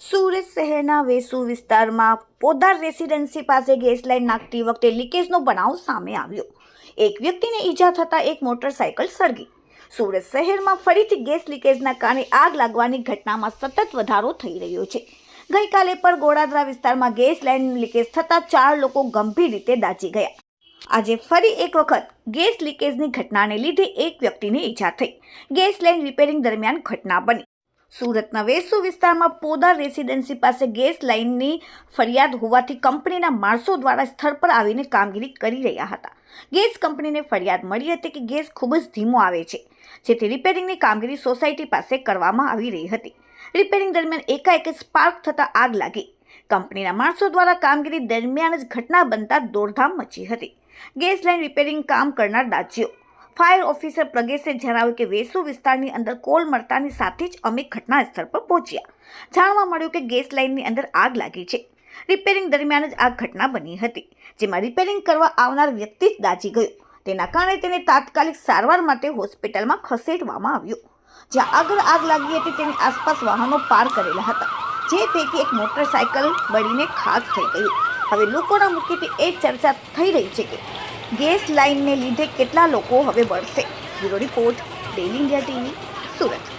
સુરત શહેરના વેસુ વિસ્તારમાં પોદાર રેસિડેન્સી પાસે ગેસ લાઇન નાખતી વખતે લીકેજનો બનાવ સામે આવ્યો। એક વ્યક્તિને ઈજા થતાં એક મોટરસાયકલ સળગી। સુરત શહેરમાં ફરીથી ગેસ લીકેજના કારણે આગ લાગવાની ઘટનામાં સતત વધારો થઈ રહ્યો છે। ગઈકાલે પણ ગોળાદરા વિસ્તારમાં ગેસ લાઇન લીકેજ થતાં 4 લોકો ગંભીર રીતે દાઝી ગયા। આજે ફરી એક વખત ગેસ લીકેજની ઘટનાને લીધે એક વ્યક્તિને ઈજા થઈ। ગેસ લાઇન રિપેરિંગ દરમિયાન ઘટના બની। સુરતના વેસુ વિસ્તારમાં પોદાર રેસિડેન્સી પાસે ગેસ લાઇનની ફરિયાદ હોવાથી કંપનીના માણસો દ્વારા સ્થળ પર આવીને કામગીરી કરી રહ્યા હતા। ગેસ કંપનીને ફરિયાદ મળી હતી કે ગેસ ખૂબ જ ધીમો આવે છે, જેથી રિપેરિંગની કામગીરી સોસાયટી પાસે કરવામાં આવી રહી હતી। રિપેરિંગ દરમિયાન એકાએક સ્પાર્ક થતાં આગ લાગી। કંપનીના માણસો દ્વારા કામગીરી દરમિયાન જ ઘટના બનતા દોડધામ મચી હતી। ગેસ લાઇન રિપેરિંગ કામ કરનાર દાઝ્યો। ફાયર ઓફિસર પ્રગેશે જણાવ્યું કે વેસુ વિસ્તારની અંદર કોલ મળતાની સાથે જ અમે ઘટના સ્થળ પર પહોંચ્યા। જાણવા મળ્યું કે ગેસ લાઇનની અંદર આગ લાગી છે। રિપેરિંગ દરમિયાન જ આ ઘટના બની હતી, જેમાં રિપેરિંગ કરવા આવનાર વ્યક્તિ જ દાઝી ગયો। તેના કારણે તેને તાત્કાલિક સારવાર માટે હોસ્પિટલમાં ખસેડવામાં આવ્યો, જ્યાં આગળ આગ લાગી હતી તેની આસપાસ વાહનો પાર્ક કરેલા હતા, જે પૈકી એક મોટરસાયકલ બળીને ખાખ થઈ ગયું। હવે લોકોના મુખ્યત્વે એ ચર્ચા થઈ રહી છે કે ગેસ લાઇનને લીધે કેટલા લોકો હવે બળશે। Bureau report, daily India TV, Surat.